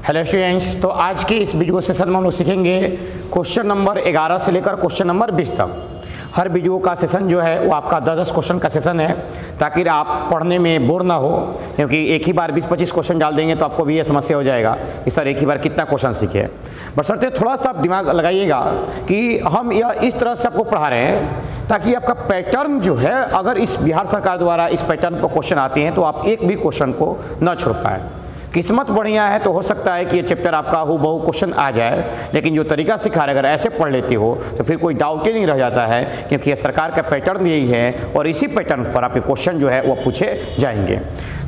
Hello students, तो आज के इस वीडियो सेशन में हम लोग सीखेंगे क्वेश्चन नंबर 11 से लेकर क्वेश्चन नंबर 20 तक। हर वीडियो का सेशन जो है वो आपका 10-10 क्वेश्चन का सेशन है, ताकि आप पढ़ने में बोर ना हो, क्योंकि एक ही बार 20-25 क्वेश्चन डाल देंगे तो आपको भी ये समस्या हो जाएगा कि सर एक ही बार कितना क्वेश्चन सीखे। बशर्ते थोड़ा सा आप दिमाग लगाइएगा कि हम यह इस तरह से आपको पढ़ा रहे हैं ताकि आपका पैटर्न जो है, अगर इस बिहार सरकार द्वारा इस पैटर्न पर क्वेश्चन आते हैं तो आप एक भी क्वेश्चन को न छोड़ पाए। किस्मत बढ़िया है तो हो सकता है कि ये चैप्टर आपका हूबहू क्वेश्चन आ जाए, लेकिन जो तरीका सिखा रहे अगर ऐसे पढ़ लेते हो तो फिर कोई डाउट ही नहीं रह जाता है, क्योंकि ये सरकार का पैटर्न यही है और इसी पैटर्न पर आपके क्वेश्चन जो है वो पूछे जाएंगे।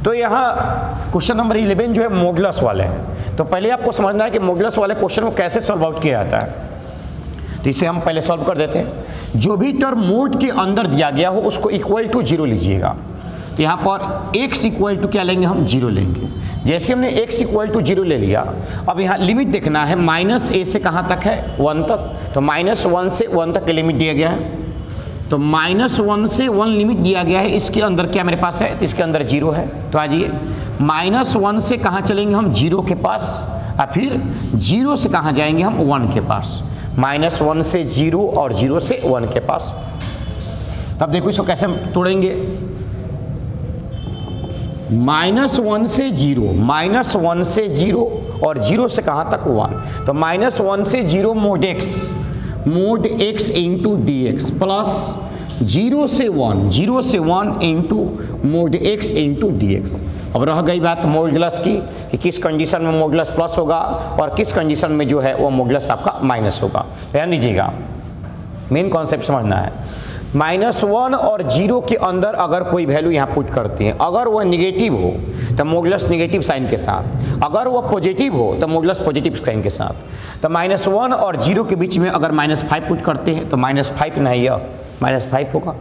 तो यहाँ क्वेश्चन नंबर 11 जो है मॉडुलस वाले हैं। तो पहले आपको समझना है कि मॉडुलस वाले क्वेश्चन को कैसे सॉल्व आउट किया जाता है। तो इसे हम पहले सॉल्व कर देते हैं। जो भी टर्म मोड के अंदर दिया गया हो उसको इक्वल टू 0 लीजिएगा। तो यहाँ पर x इक्वल टू क्या लेंगे, हम 0 लेंगे। जैसे हमने x इक्वल टू 0 ले लिया, अब यहाँ लिमिट देखना है -a से कहाँ तक है, 1 तक। तो -1 से 1 तक की लिमिट दिया गया है। तो -1 से 1 लिमिट दिया गया है। इसके अंदर क्या मेरे पास है, तो इसके अंदर 0 है। तो आ जाइए, -1 से कहाँ चलेंगे हम, 0 के पास, और फिर 0 से कहाँ जाएंगे हम, 1 के पास। -1 से 0 और 0 से 1 के पास। तब देखो इसको कैसे तोड़ेंगे। -1 से 0 और 0 से कहाँ तक, 1। तो -1 से 0 mode x into dx plus 0 से 1 into mode x into dx। अब रह गई बात मॉडुलस की कि किस कंडीशन में मॉडुलस प्लस होगा और किस कंडीशन में जो है वो मॉडुलस आपका माइनस होगा। ध्यान दीजिएगा, मेन कॉन्सेप्ट समझना है। -1 और 0 के अंदर अगर कोई वैल्यू यहाँ पुट करते हैं, अगर वह निगेटिव हो तो मॉडुलस निगेटिव साइन के साथ, अगर वह पॉजिटिव हो तो मॉडुलस पॉजिटिव साइन के साथ। तो -1 और 0 के बीच में अगर -5 पुट करते हैं तो -5 नहीं, यह -5 होगा।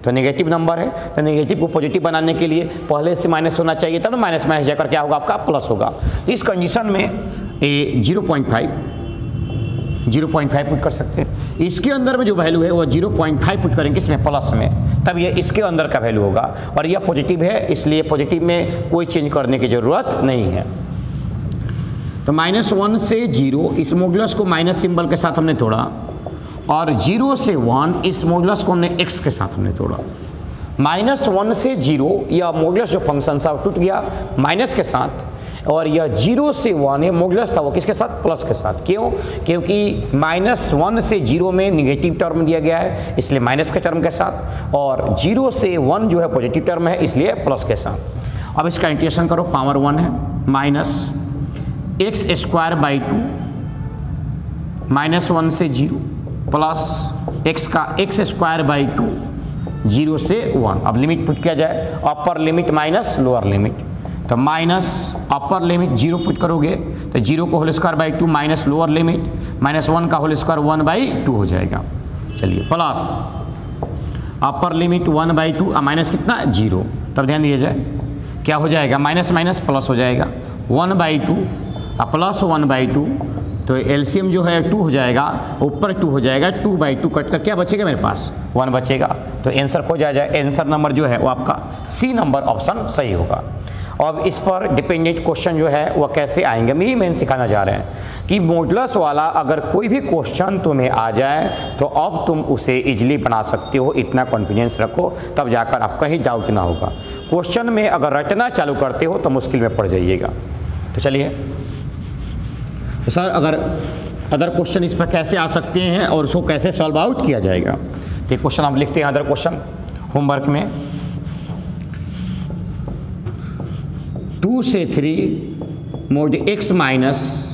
तो नेगेटिव नंबर है, तो नेगेटिव को पॉजिटिव बनाने के लिए पहले से माइनस होना चाहिए, तब माइनस जाकर क्या होगा, आपका प्लस होगा। तो इस कंडीशन में 0.5 पुट कर सकते हैं। इसके अंदर में जो वैल्यू है वो 0.5 पुट करेंगे इसमें प्लस में, तब ये इसके अंदर का वैल्यू होगा। और यह पॉजिटिव है, इसलिए पॉजिटिव में कोई चेंज करने की ज़रूरत नहीं है। तो -1 से 0 इस मॉडुलस को माइनस सिंबल के साथ हमने तोड़ा, और 0 से 1 इस मॉडुलस को हमने x के साथ हमने तोड़ा। -1 से 0 यह मॉडुलस जो फंक्शन था टूट गया माइनस के साथ, और यह 0 से 1 ये मॉडुलस था वो किसके साथ, प्लस के साथ। क्यों? क्योंकि -1 से 0 में निगेटिव टर्म दिया गया है, इसलिए माइनस के टर्म के साथ, और 0 से 1 जो है पॉजिटिव टर्म है, इसलिए प्लस के साथ। अब इसका इंटीग्रेशन करो, पावर 1 है, -x² बाई 2 -1 से 0 प्लस x का x² बाई 2 0 से 1। अब लिमिट पुट किया जाए, upper limit minus lower limit. तो माइनस अपर लिमिट 0 पुट करोगे तो 0 को whole square by 2 minus lower limit -1 का होल स्क्वायर 1 बाई 2 हो जाएगा। चलिए, plus upper limit 1 by 2 minus कितना, 0। तब ध्यान दिया जाए क्या हो जाएगा, माइनस माइनस प्लस हो जाएगा, 1 बाई 2 प्लस 1 बाई 2। तो एलसीएम जो है 2 हो जाएगा, ऊपर 2 हो जाएगा, 2 बाई 2 कट कर क्या बचेगा मेरे पास, 1 बचेगा। तो आंसर हो जाए, आंसर नंबर जो है वो आपका सी नंबर ऑप्शन सही होगा। अब इस पर डिपेंडेंट क्वेश्चन जो है वह कैसे आएंगे, यही मेन सिखाना जा रहे हैं कि मॉडुलस वाला अगर कोई भी क्वेश्चन तुम्हें आ जाए तो अब तुम उसे इजीली बना सकते हो, इतना कॉन्फिडेंस रखो, तब जाकर आप कहीं डाउट ना होगा। क्वेश्चन में अगर रटना चालू करते हो तो मुश्किल में पड़ जाइएगा। तो चलिए, तो सर अगर अदर क्वेश्चन इस पर कैसे आ सकते हैं और उसको कैसे सॉल्व आउट किया जाएगा, तो क्वेश्चन आप लिखते हैं अदर क्वेश्चन होमवर्क में। 2 से 3 mode x minus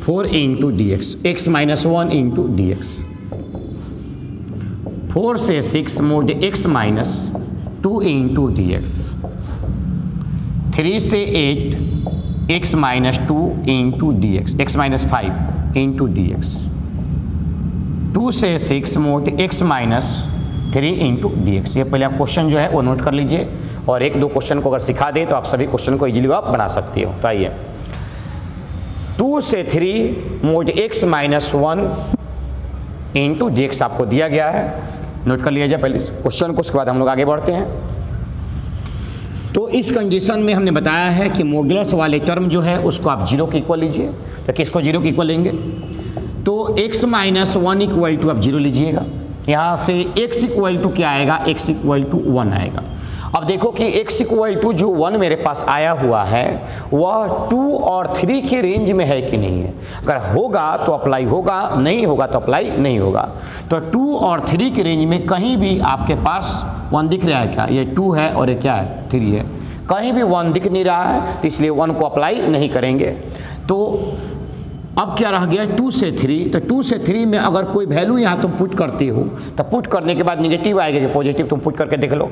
4 into dx, x minus 1 into dx। 4 से 6 mode x minus 2 into dx। 3 से 8 x minus 2 into dx, x minus 5 into dx। 2 से 6 mode x minus 3 into dx। ये पहले आप क्वेश्चन जो है वो नोट कर लीजिए, और 1-2 क्वेश्चन को अगर सिखा दे तो आप सभी क्वेश्चन को इजीली आप बना सकते हो। तो आइए, 2 से 3 mode x minus 1 into dx आपको दिया गया है, नोट कर लिया जाए पहले क्वेश्चन को, उसके बाद हम लोग आगे बढ़ते हैं। तो इस कंडीशन में हमने बताया है कि मॉड्यूलस वाले टर्म जो है उसको आप 0 के इक्वल लीजिए। तो किसको 0 के इक्वल लेंगे? तो x माइनस 1 इक्वल टू आप 0 लीजिएगा। यहाँ से x इक्वल टू क्या आएगा? x इक्वल टू 1 आएगा। अब देखो कि x इक्वल टू जो 1 मेरे पास आया हुआ है वह 2 और 3 के रेंज में है कि नहीं है। अगर होगा तो अप्लाई होगा, नहीं होगा तो अप्लाई नहीं होगा। तो 2 और 3 के रेंज में कहीं भी आपके पास 1 दिख रहा है क्या? ये 2 है और ये क्या है? 3 है। कहीं भी 1 दिख नहीं रहा है तो इसलिए 1 को अप्लाई नहीं करेंगे। तो अब क्या रह गया? 2 से 3। तो 2 से 3 में अगर कोई वैल्यू यहाँ तुम पुट करते हो तो पुट करने के बाद निगेटिव आएगा कि पॉजिटिव, तुम पुट करके देख लो।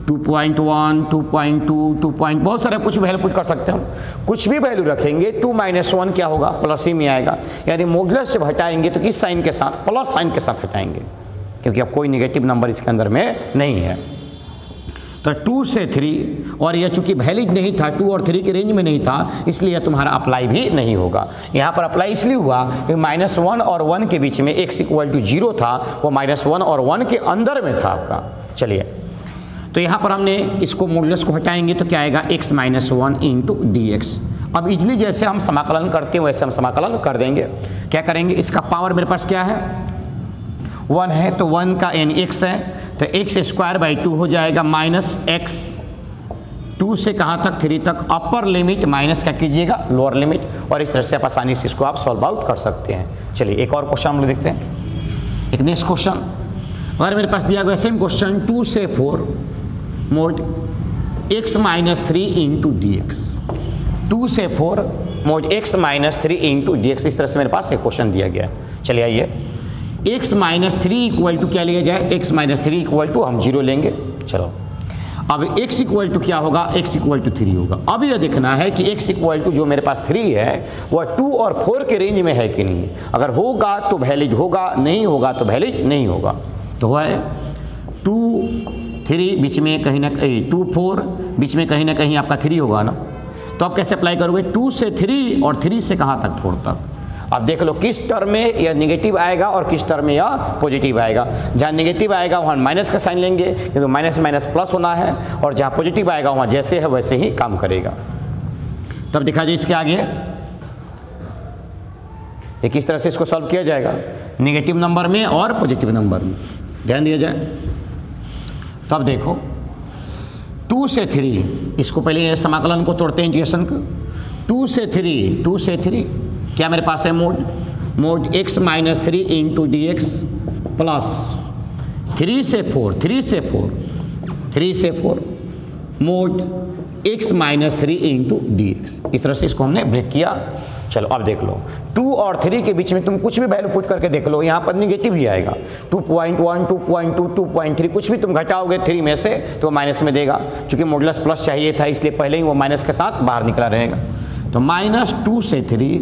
2.1, 2.2, 2. बहुत सारे कुछ वैल्यू पुट कर सकते हो। कुछ भी वैल्यू रखेंगे 2 माइनस 1 क्या होगा? प्लस ही में आएगा। यानी मॉड्यूलस जब हटाएंगे तो किस साइन के साथ? प्लस साइन के साथ हटाएंगे, क्योंकि अब कोई निगेटिव नंबर इसके अंदर में नहीं है। तो 2 से 3, और यह चूंकि वैलिड नहीं था, 2 और 3 के रेंज में नहीं था, इसलिए तुम्हारा अप्लाई भी नहीं होगा। यहाँ पर अप्लाई इसलिए हुआ कि -1 और 1 के बीच में x इक्वल टू 0 था, वो -1 और 1 के अंदर में था आपका। चलिए, तो यहाँ पर हमने इसको मॉड्यूलस को हटाएंगे तो क्या आएगा? x minus 1 into dx। अब इजली जैसे हम समाकलन करते हैं वैसे हम समाकलन कर देंगे। क्या करेंगे? इसका पावर मेरे पास क्या है? 1 है, तो 1 का n x है, तो x स्क्वायर बाई 2 हो जाएगा माइनस x। 2 से कहाँ तक? 3 तक। अपर लिमिट माइनस क्या कीजिएगा? Lower limit. और इस तरह से आप आसानी से इसको आप सॉल्व आउट कर सकते हैं। चलिए एक और क्वेश्चन हम लोग देखते हैं। एक नेक्स्ट क्वेश्चन अगर मेरे पास दिया गया सेम क्वेश्चन 2 से 4 mode x minus 3 into d x. 2 से 4 mode x minus 3 into d x, इस तरह से मेरे पास एक क्वेश्चन दिया गया है। चलिए आइए, x माइनस 3 इक्वल टू क्या लिया जाए? x माइनस 3 इक्वल टू हम 0 लेंगे। चलो, अब x इक्वल टू क्या होगा? x इक्वल टू 3 होगा। अब यह देखना है कि x इक्वल टू जो मेरे पास 3 है वह 2 और 4 के रेंज में है कि नहीं। अगर होगा तो वैलिड होगा, नहीं होगा तो वैलिड नहीं होगा। तो है 2 3 बीच में कहीं ना कहीं 2 4 बीच में कहीं ना कहीं आपका 3 होगा ना। तो आप कैसे अप्लाई करोगे? 2 से 3 और 3 से कहाँ तक? 4 तक। अब देख लो किस टर्म में यह निगेटिव आएगा और किस टर्म में यह पॉजिटिव आएगा। जहाँ निगेटिव आएगा वहाँ माइनस का साइन लेंगे, क्योंकि माइनस माइनस प्लस होना है, और जहाँ पॉजिटिव आएगा वहाँ जैसे है वैसे ही काम करेगा। तब दिखा जाए इसके आगे ये किस तरह से इसको सॉल्व किया जाएगा, निगेटिव नंबर में और पॉजिटिव नंबर में। ध्यान दिया जाए। तब देखो 2 से 3, इसको पहले समाकलन को तोड़ते हैं इंटीग्रेशन को। 2 से 3 क्या मेरे पास है? Mode x minus 3 into d x plus 3 से 4 mode x minus 3 into d x. इस तरह से इसको हमने ब्रेक किया। चलो अब देख लो 2 और 3 के बीच में तुम कुछ भी वैल्यू पुट करके देख लो, यहाँ पर निगेटिव ही आएगा। 2.1, 2.2, 2.3 कुछ भी तुम घटाओगे 3 में से तो माइनस में देगा। चूंकि मॉडुलस प्लस चाहिए था इसलिए पहले ही वो माइनस के साथ बाहर निकला रहेगा। तो -2 से 3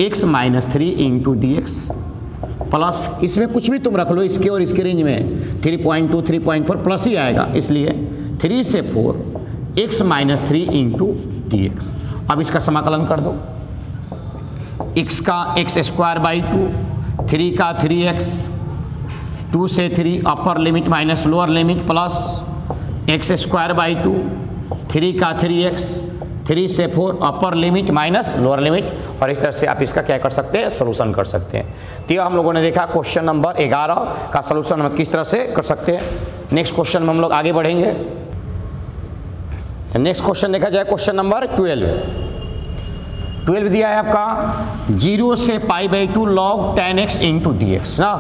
x minus 3 into d x plus, इसमें कुछ भी तुम रख लो इसके और इसके रेंज में 3.2, 3.4 प्लस ही आएगा, इसलिए 3 से 4 x minus 3 into d x. अब इसका समाकलन कर दो। x का x स्क्वायर बाई 2, 3 का 3x, 2 से 3 अपर limit minus lower limit plus x square by 2, 3 का 3x, 3 से 4 अपर लिमिट माइनस लोअर लिमिट। और इस तरह से आप इसका क्या कर सकते हैं? सोल्यूशन कर सकते हैं। तो हम लोगों ने देखा क्वेश्चन नंबर 11 का सोल्यूशन हम किस तरह से कर सकते हैं। नेक्स्ट क्वेश्चन में हम लोग आगे बढ़ेंगे। नेक्स्ट क्वेश्चन देखा जाए क्वेश्चन नंबर 12 दिया है आपका 0 से π/2 log tan x into d x ना।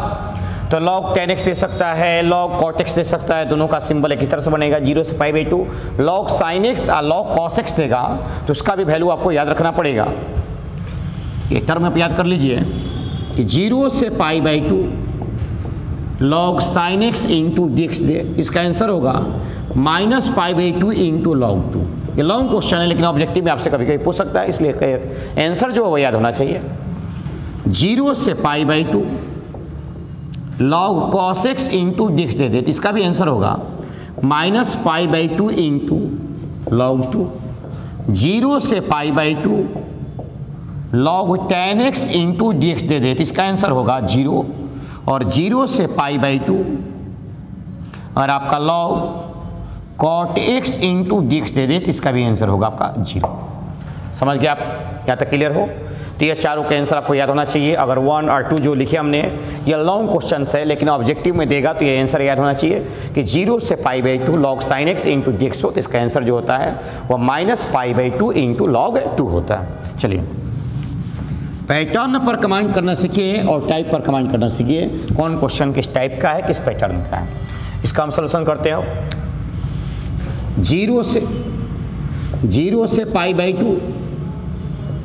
तो log tan x दे सकता है, log cot x दे सकता है, दोनों का सिंबल एक ही तरह से बनेगा। 0 से π/2 log sin x और log cos x देगा, तो उसका भी वैल्यू आपको याद रखना पड़ेगा। ये टर्म आप याद कर लीजिए कि 0 से π/2 log sin x into d x दे, इसका आंसर होगा -π/2 इंटू log 2। ये लॉन्ग क्वेश्चन है लेकिन ऑब्जेक्टिव में आपसे कभी कभी पूछ सकता है, इसलिए आंसर जो है वो याद होना चाहिए। 0 से π/2 log cos x into d x दे दे, तो इसका भी आंसर होगा -π/2 इंटू log 2। 0 से π/2 log tan x into d x दे दे, तो इसका आंसर होगा 0। और 0 से π/2 और आपका log cot x into d x दे दे तो इसका भी आंसर होगा आपका 0। समझ गए आप? यहाँ तक क्लियर हो? तो ये चारों का आंसर आपको याद होना चाहिए। अगर 1 और 2 जो लिखे हमने ये लॉन्ग क्वेश्चन है, लेकिन ऑब्जेक्टिव में देगा तो ये आंसर याद होना चाहिए कि 0 से π/2 log sin x into d x हो, तो इसका आंसर जो होता है वो -π/2 इंटू log 2 होता है। चलिए, पैटर्न पर कमांड करना सीखिए और टाइप पर कमांड करना सीखिए। कौन क्वेश्चन किस टाइप का है, किस पैटर्न का है, इसका हम सोल्यूशन करते हैं। 0 से π/2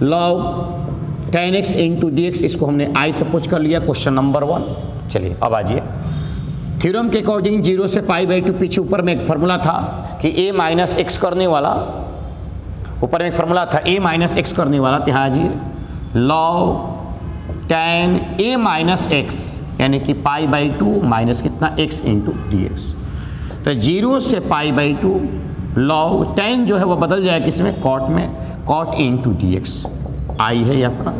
log tan x into d x, इसको हमने I सपोज कर लिया, क्वेश्चन नंबर 1। चलिए अब आइए, थ्योरम के अकॉर्डिंग 0 से π/2 पीछे ऊपर में एक फार्मूला था कि a माइनस एक्स करने वाला, ऊपर में एक फार्मूला था a माइनस एक्स करने वाला, तो यहाँ आइए log tan a minus x यानी कि π/2 माइनस कितना x इंटू डी एक्स। तो 0 से π/2 log tan जो है वो बदल जाएगा किसमें, cot में, cot इंटू डी एक्स। आई है ये आपका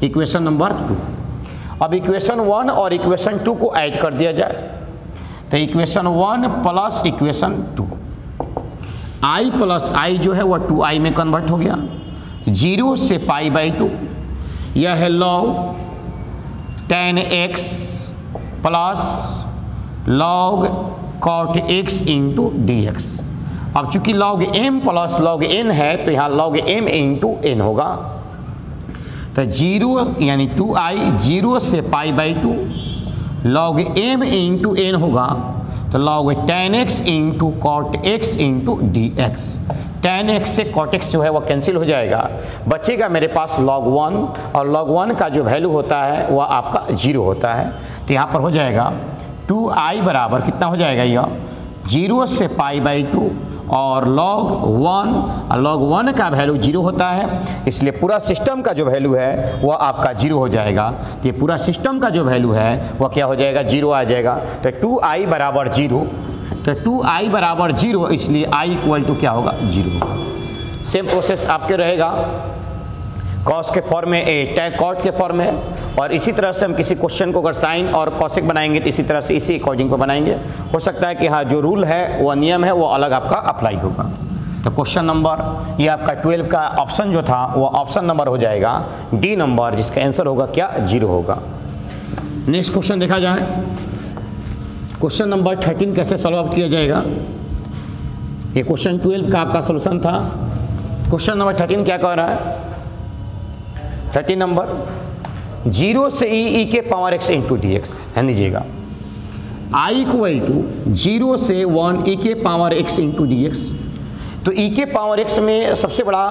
इक्वेशन नंबर 2। अब इक्वेशन 1 और इक्वेशन 2 को ऐड कर दिया जाए, तो equation 1 plus equation 2, i plus i जो है वह 2i में कन्वर्ट हो गया। 0 से π/2 यह है log tan x plus log cot x into d x. अब चूंकि log m plus log n है तो यहाँ log m इंटू n होगा, तो 0 यानी 2i 0 से π/2 log m इंटू n होगा, तो log tan x into cot x into d x. tan x से cot x जो है वह कैंसिल हो जाएगा, बचेगा मेरे पास log 1, और log 1 का जो वैल्यू होता है वह आपका 0 होता है। तो यहाँ पर हो जाएगा 2i बराबर कितना हो जाएगा, यह 0 से π/2 और log 1 का वैल्यू 0 होता है, इसलिए पूरा सिस्टम का जो वैल्यू है वह आपका 0 हो जाएगा। तो ये पूरा सिस्टम का जो वैल्यू है वह क्या हो जाएगा, 0 आ जाएगा। तो 2i बराबर 0, तो 2i बराबर 0, इसलिए i इक्वल टू क्या होगा, 0 होगा। सेम प्रोसेस आपके रहेगा कॉस के फॉर्म में, टैग कॉट के फॉर्म में, और इसी तरह से हम किसी क्वेश्चन को अगर साइन और कॉसिक बनाएंगे तो इसी तरह से इसी अकॉर्डिंग पर बनाएंगे। हो सकता है कि हाँ जो रूल है वह नियम है वो अलग आपका अप्लाई होगा। तो क्वेश्चन नंबर ये आपका 12 का ऑप्शन जो था वो ऑप्शन नंबर हो जाएगा डी नंबर, जिसका आंसर होगा क्या, 0 होगा। नेक्स्ट क्वेश्चन देखा जाए, क्वेश्चन नंबर 13 कैसे सॉल्व आउट किया जाएगा। ये क्वेश्चन 12 का आपका सोल्यूशन था। क्वेश्चन नंबर 13 क्या कह रहा है, 13 नंबर 0 से e के power x into d x. ध्यान दीजिएगा, i इक्वल टू 0 से 1 e के power x into d x. तो e के पावर x में सबसे बड़ा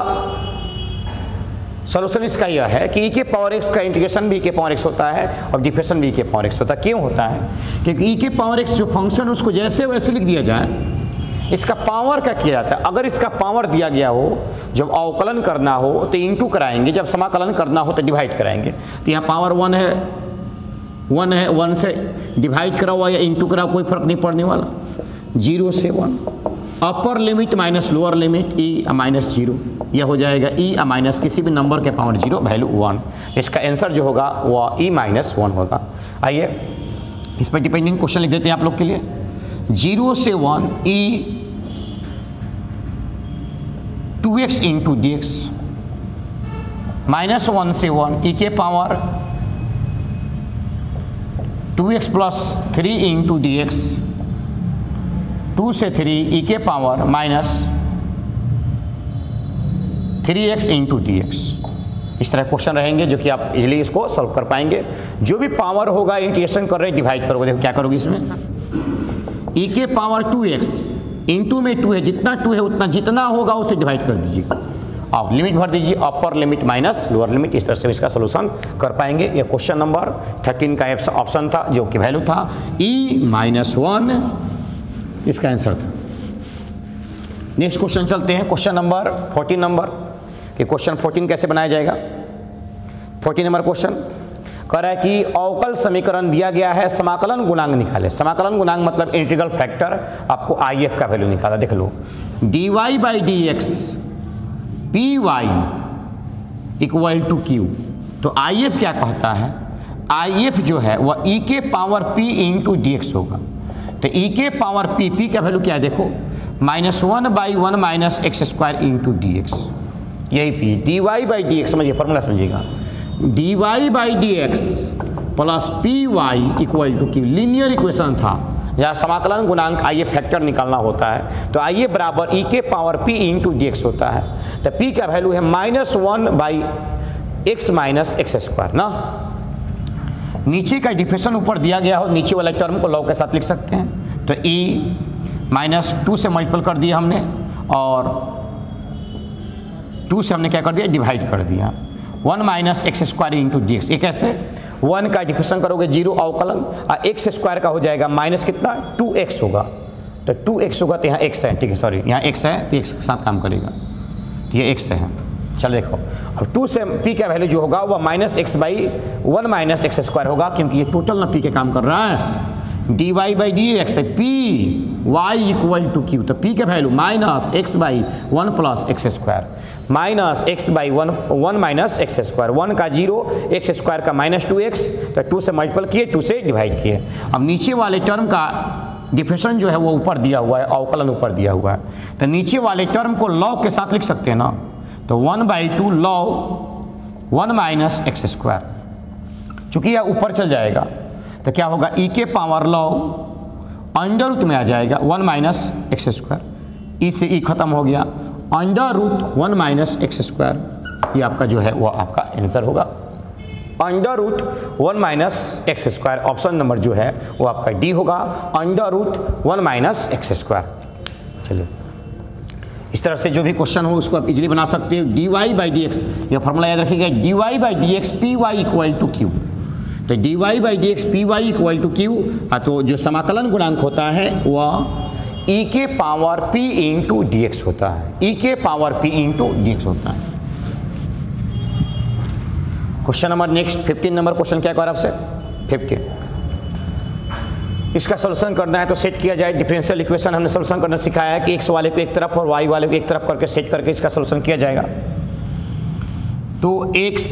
सोल्यूशन इसका यह है कि e के पावर x का इंटीग्रेशन भी e के पावर x होता है और डिफरेंशिएशन भी e के पावर x होता है। क्यों होता है, क्योंकि e के पावर x जो फंक्शन उसको जैसे वैसे लिख दिया जाए, इसका पावर का किया जाता है। अगर इसका पावर दिया गया हो, जब अवकलन करना हो तो इंटू कराएंगे, जब समाकलन करना हो तो डिवाइड कराएंगे। तो यहाँ पावर 1 है, 1 से डिवाइड करा हुआ या इंटू करा, कोई फर्क नहीं पड़ने वाला। 0 से 1, अपर limit minus lower limit e minus 0, यह हो जाएगा e माइनस किसी भी नंबर के पावर 0 वैल्यू 1। इसका आंसर जो होगा वह e माइनस 1 होगा। आइए इस पर डिपेंडिंग क्वेश्चन लिख देते हैं आप लोग के लिए। 0 से 1 e 2x into d x, minus 1 से 1 e के power 2x plus 3 into d x, 2 से 3 e के power minus 3x into d x. इस तरह क्वेश्चन रहेंगे जो कि आप इजीली इसको सॉल्व कर पाएंगे। जो भी पावर होगा इंटीग्रेशन कर रहे डिवाइड करोगे, देखो क्या करोगे इसमें, e के पावर 2x इंटू में 2 है, जितना 2 है उतना जितना होगा उसे डिवाइड कर दीजिए। अब लिमिट भर दीजिए, अपर लिमिट माइनस लोअर लिमिट। इस तरह से इसका सोल्यूशन कर पाएंगे। ये क्वेश्चन नंबर 13 का ऑप्शन था जो कि वैल्यू था e माइनस 1, इसका आंसर था। नेक्स्ट क्वेश्चन चलते हैं, क्वेश्चन नंबर 14 नंबर। कि क्वेश्चन 14 कैसे बनाया जाएगा। 14 नंबर क्वेश्चन कह रहा है कि अवकल समीकरण दिया गया है, समाकलन गुणांक निकाले। समाकलन गुणांक मतलब इंटीग्रल फैक्टर, आपको IF का वैल्यू निकाला। देख लो, dy by d x p y equal to q. तो IF क्या कहता है, IF जो है वह e के power p into d x होगा। तो e के पावर p का वैल्यू क्या है, देखो -1/1 minus x square into d x, यही p d y by d x, समझिए फॉर्मूला समझिएगा, d y by d x plus p y equal to q, linear equation था या समाकलन गुणांक आइए फैक्टर निकालना होता है, तो आइए बराबर ई के power p into d x होता है, तो पी का वैल्यू है -1/x माइनस एक्स स्क्वायर ना, नीचे का डिफरेंशियल ऊपर दिया गया हो, नीचे वाला टर्म को लॉग के साथ लिख सकते हैं, तो e -2 से मल्टीपल कर दिया हमने और 2 से हमने क्या कर दिया, डिवाइड कर दिया, 1 minus x square into d x, एक ऐसे 1 का डिफरेंशियल करोगे 0 अवकलन और एक्स स्क्वायर का हो जाएगा माइनस कितना 2x होगा, तो 2x होगा तो यहाँ x है, ठीक है सॉरी यहाँ x है तो x के साथ काम करेगा, तो ये x है। चलो देखो अब 2 से p का वैल्यू जो होगा वह -x/1 माइनस एक्स स्क्वायर होगा, क्योंकि ये टोटल ना p के काम कर रहा है, dy बाई डी एक्स है p y equal to q, तो p का value -x/1 plus x square -x/1 minus x square, 1 का 0 एक्स स्क्वायर का -2x, तो 2 से मल्टीपल किए 2 से डिवाइड किए। अब नीचे वाले टर्म का डिफरेंशियल जो है वो ऊपर दिया हुआ है, अवकलन ऊपर दिया हुआ है, तो नीचे वाले टर्म को लॉग के साथ लिख सकते हैं ना, तो 1/2 लॉग 1 माइनस एक्स स्क्वायर, चूँकि यह ऊपर चल जाएगा तो क्या होगा e के पावर लॉग अंडर रूट में आ जाएगा 1 माइनस एक्स स्क्वायर, ई से ई खत्म हो गया, under root 1 minus x square, ये आपका जो है वो आपका आंसर होगा, under root 1 minus x square, option number जो है वो आपका डी होगा, under root 1 minus x square. चलिए इस तरह से जो भी क्वेश्चन हो उसको आप इजीली बना सकते हो, d y by d x, ये फॉर्मूला याद रखिएगा, d y by d x p y equal to q, तो d y by d x p y equal to q, तो जो समाकलन गुणांक होता है वह ई के power p into d x होता है, ई के power p into d x होता है। Question number next 15 number question क्या कर आपसे 15, इसका सोल्यूशन करना है तो सेट किया जाए, डिफरेंशियल इक्वेशन हमने सोल्यूशन करना सिखाया है कि x वाले को एक तरफ और y वाले को एक तरफ करके सेट करके इसका सोल्यूशन किया जाएगा। तो x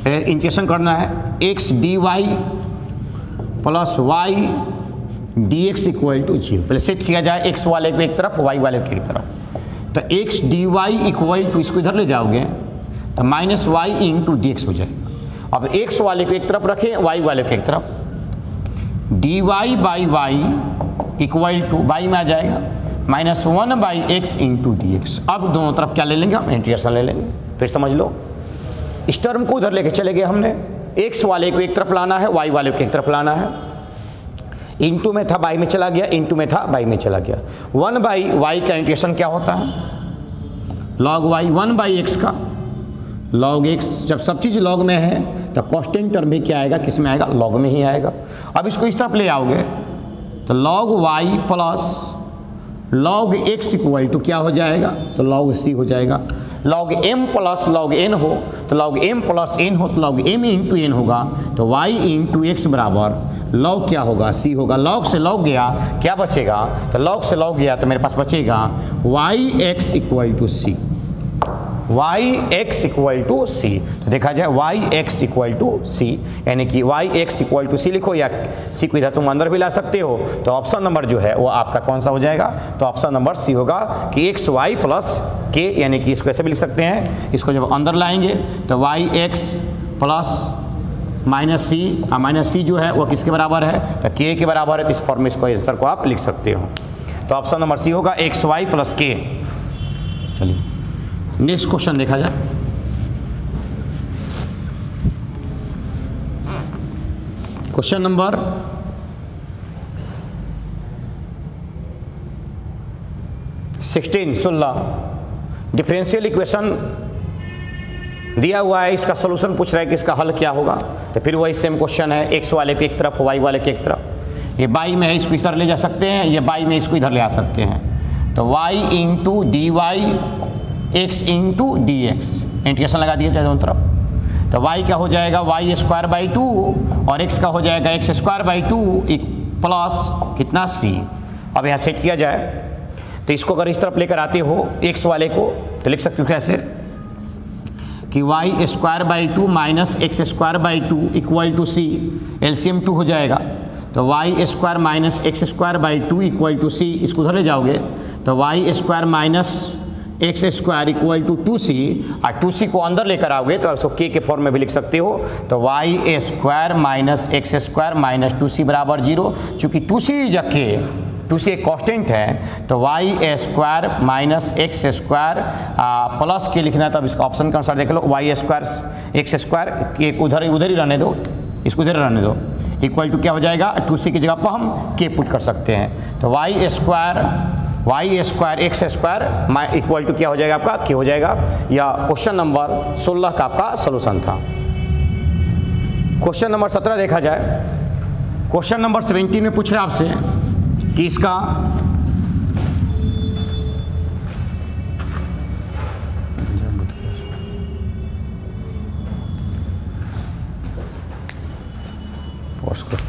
इंटीग्रेशन करना है, x dy plus y dx equal to 0, पहले सेट किया जाए x वाले को एक तरफ y वाले को एक तरफ, तो x dy इक्वल टू, इसको इधर ले जाओगे तो -y इंटू डी एक्स हो जाएगा। अब x वाले को एक तरफ रखें y वाले को एक तरफ, dy बाई y इक्वल टू y में आ जाएगा -1/x इंटू डी एक्स। अब दोनों तरफ क्या ले लेंगे हम, इंटीग्रेशन ले लेंगे, फिर समझ लो इस टर्म को उधर लेके चले गए हमने, x वाले को एक तरफ लाना है y वाले को एक तरफ लाना है, इंटू में था y में चला गया, इंटू में था y में चला गया, 1/y का इंटीग्रेशन क्या होता है log y, 1/x का log x, जब सब चीज़ log में है तो कांस्टेंट टर्म भी क्या आएगा, किस में आएगा, log में ही आएगा। अब इसको इस तरफ ले आओगे तो log y plus log x equal to क्या हो जाएगा, तो log c हो जाएगा, log m plus log n हो तो log m प्लस n हो तो log m इंटू n होगा, तो y इंटू एक्स बराबर log क्या होगा, c होगा, log से log गया क्या बचेगा, तो log से log गया तो मेरे पास बचेगा yx equal to c, yx equal to c, तो देखा जाए yx इक्वल टू c, यानी कि yx इक्वल टू c लिखो या c को इधर तुम अंदर भी ला सकते हो, तो ऑप्शन नंबर जो है वो आपका कौन सा हो जाएगा, तो ऑप्शन नंबर c होगा कि x y प्लस k, यानी कि इसको ऐसे भी लिख सकते हैं, इसको जब अंदर लाएंगे तो yx प्लस -c जो है वो किसके बराबर है, तो k के बराबर है, तो इस फॉर्म में इसको आंसर को आप लिख सकते हो, तो ऑप्शन नंबर c होगा एक्स वाई प्लस k। चलिए नेक्स्ट क्वेश्चन देखा जाए, क्वेश्चन नंबर 16 डिफरेंशियल इक्वेशन दिया हुआ है, इसका सॉल्यूशन पूछ रहा है कि इसका हल क्या होगा, तो फिर वही सेम क्वेश्चन है, x वाले को एक तरफ y वाले को एक तरफ, ये y में है इसको इधर ले जा सकते हैं, ये y में इसको इधर ले आ सकते हैं, तो y into d y x into d x, integration लगा दिया जाए दोनों तरफ, तो y क्या हो जाएगा y स्क्वायर बाई 2 और x का हो जाएगा x स्क्वायर बाई 2 प्लस कितना c। अब यहाँ सेट किया जाए तो इसको अगर इस तरफ लेकर आते हो x वाले को तो लिख सकते हो कैसे कि y square by 2 minus x square by 2 equal to c, LCM 2 हो जाएगा, तो y square minus x square by 2 equal to c, इसको उधर ले जाओगे तो y square minus x square equal to 2c, और 2c को अंदर लेकर आओगे तो इसको k के फॉर्म में भी लिख सकते हो। तो y square minus x square minus 2c बराबर 0। चूँकि 2c is a k, 2c एक कॉन्स्टेंट है, तो y square minus x square plus k लिखना है, तब इसका ऑप्शन के अनुसार देख लो, वाई स्क्वायर एक्स स्क्वायर के उधर ही रहने दो, इसको उधर रहने दो, इक्वल टू क्या हो जाएगा, 2c की जगह पर हम k पुट कर सकते हैं। तो y square x square equal to क्या हो जाएगा आपका, k हो जाएगा। या क्वेश्चन नंबर 16 का आपका सोल्यूशन था। क्वेश्चन नंबर 17 देखा जाए। क्वेश्चन नंबर 17 में पूछ रहा है आपसे कि इसका पॉज कर